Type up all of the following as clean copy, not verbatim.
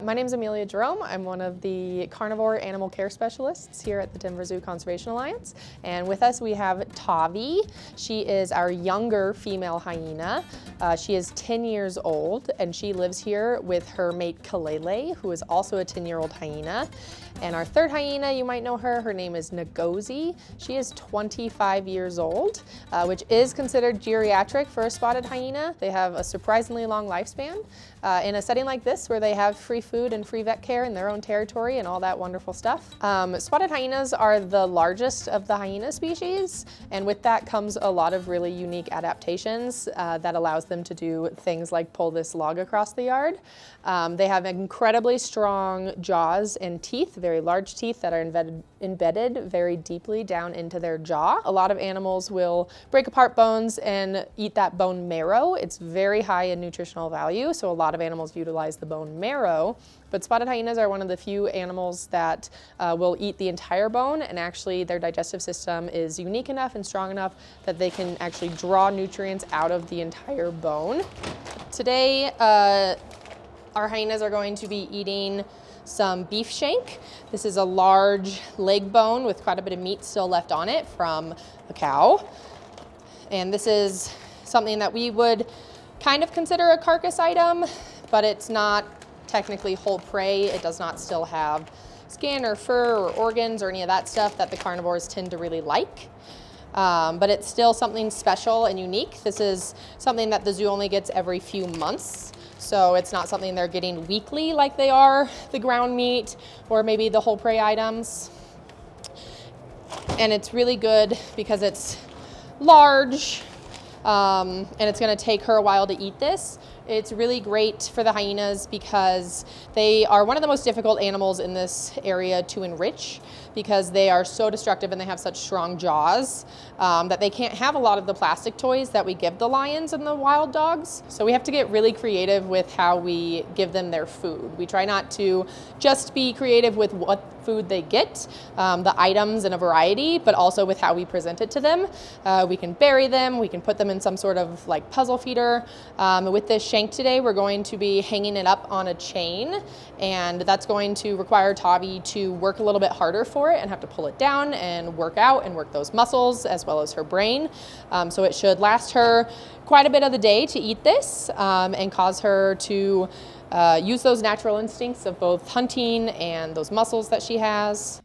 My name is Amelia Jerome. I'm one of the carnivore animal care specialists here at the Denver Zoo Conservation Alliance. And with us we have Tavi. She is our younger female hyena. She is 10 years old and she lives here with her mate Kelele, who is also a 10-year-old hyena. And our third hyena, you might know her, her name is Ngozi. She is 25 years old, which is considered geriatric for a spotted hyena. They have a surprisingly long lifespan. In a setting like this where they have free food and free vet care in their own territory and all that wonderful stuff. Spotted hyenas are the largest of the hyena species, and with that comes a lot of really unique adaptations that allows them to do things like pull this log across the yard. They have incredibly strong jaws and teeth, very large teeth that are embedded very deeply down into their jaw. A lot of animals will break apart bones and eat that bone marrow. It's very high in nutritional value, so a lot of animals utilize the bone marrow, but spotted hyenas are one of the few animals that will eat the entire bone, and actually their digestive system is unique enough and strong enough that they can actually draw nutrients out of the entire bone. Today, our hyenas are going to be eating some beef shank. This is a large leg bone with quite a bit of meat still left on it from a cow. And this is something that we would kind of consider a carcass item, but it's not technically whole prey. It does not still have skin or fur or organs or any of that stuff that the carnivores tend to really like. But it's still something special and unique. This is something that the zoo only gets every few months. So it's not something they're getting weekly like they are the ground meat or maybe the whole prey items. And it's really good because it's large and it's going to take her a while to eat this. It's really great for the hyenas because they are one of the most difficult animals in this area to enrich because they are so destructive and they have such strong jaws that they can't have a lot of the plastic toys that we give the lions and the wild dogs. So we have to get really creative with how we give them their food. We try not to just be creative with what food they get, the items and a variety, but also with how we present it to them. We can bury them, we can put them in some sort of like puzzle feeder. With this shank today, we're going to be hanging it up on a chain, and that's going to require Tavi to work a little bit harder for it and have to pull it down and work out and work those muscles as well as her brain. So it should last her quite a bit of the day to eat this and cause her to use those natural instincts of both hunting and those muscles that she has.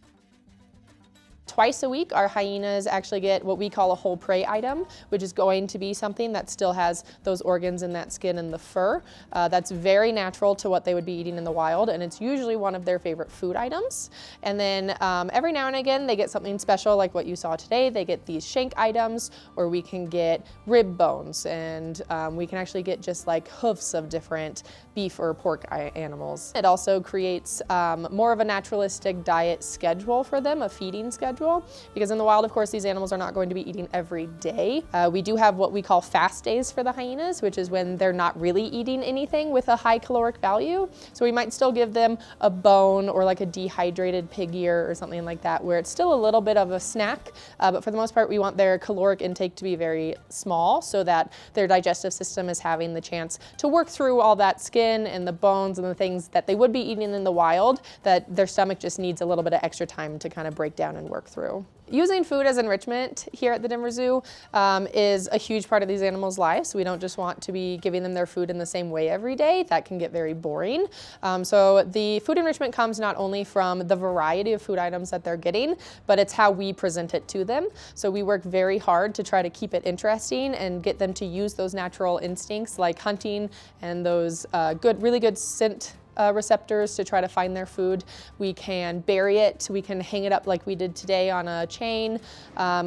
Twice a week, our hyenas actually get what we call a whole prey item, which is going to be something that still has those organs and that skin and the fur. That's very natural to what they would be eating in the wild, and it's usually one of their favorite food items. And then every now and again, they get something special like what you saw today. They get these shank items, or we can get rib bones, and we can actually get just like hoofs of different beef or pork animals. It also creates more of a naturalistic diet schedule for them, a feeding schedule. Because in the wild, of course, these animals are not going to be eating every day. We do have what we call fast days for the hyenas, which is when they're not really eating anything with a high caloric value. So we might still give them a bone or like a dehydrated pig ear or something like that, where it's still a little bit of a snack. But for the most part, we want their caloric intake to be very small so that their digestive system is having the chance to work through all that skin and the bones and the things that they would be eating in the wild, that their stomach just needs a little bit of extra time to kind of break down and work through. Using food as enrichment here at the Denver Zoo is a huge part of these animals' lives. We don't just want to be giving them their food in the same way every day. That can get very boring. So the food enrichment comes not only from the variety of food items that they're getting, but it's how we present it to them. So we work very hard to try to keep it interesting and get them to use those natural instincts like hunting and those really good scent receptors to try to find their food. We can bury it, we can hang it up like we did today on a chain,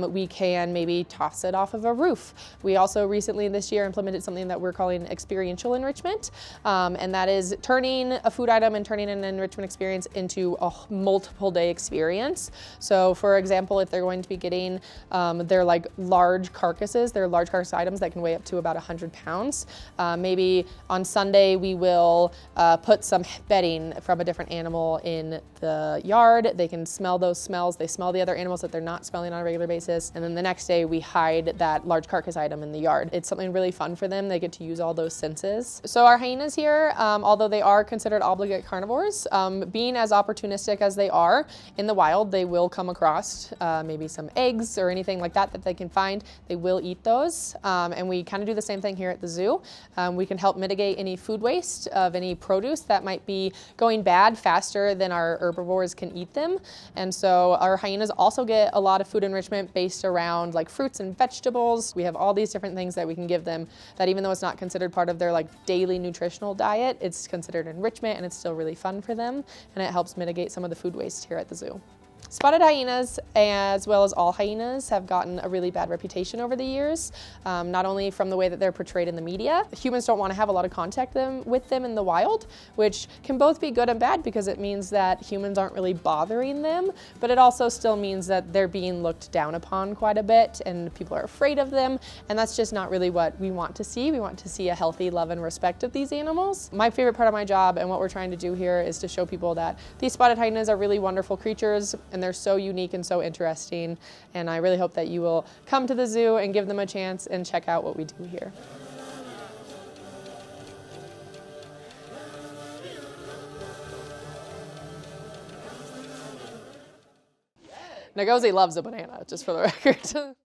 we can maybe toss it off of a roof. We also recently this year implemented something that we're calling Experiential Enrichment, and that is turning a food item and turning an enrichment experience into a multiple day experience. So for example, if they're going to be getting their like large carcasses, they're large carcass items that can weigh up to about 100 pounds. Maybe on Sunday we will put some some bedding from a different animal in the yard. They can smell those smells. They smell the other animals that they're not smelling on a regular basis. And then the next day we hide that large carcass item in the yard. It's something really fun for them. They get to use all those senses. So our hyenas here, although they are considered obligate carnivores, being as opportunistic as they are in the wild, they will come across maybe some eggs or anything like that that they can find. They will eat those. And we kind of do the same thing here at the zoo. We can help mitigate any food waste of any produce that might be going bad faster than our herbivores can eat them. And so our hyenas also get a lot of food enrichment based around like fruits and vegetables. We have all these different things that we can give them that even though it's not considered part of their like daily nutritional diet, it's considered enrichment and it's still really fun for them. And it helps mitigate some of the food waste here at the zoo. Spotted hyenas, as well as all hyenas, have gotten a really bad reputation over the years, not only from the way that they're portrayed in the media. Humans don't want to have a lot of contact with them in the wild, which can both be good and bad because it means that humans aren't really bothering them, but it also still means that they're being looked down upon quite a bit and people are afraid of them, and that's just not really what we want to see. We want to see a healthy love and respect of these animals. My favorite part of my job and what we're trying to do here is to show people that these spotted hyenas are really wonderful creatures and they're so unique and so interesting, and I really hope that you will come to the zoo and give them a chance and check out what we do here. Ngozi loves a banana, just for the record.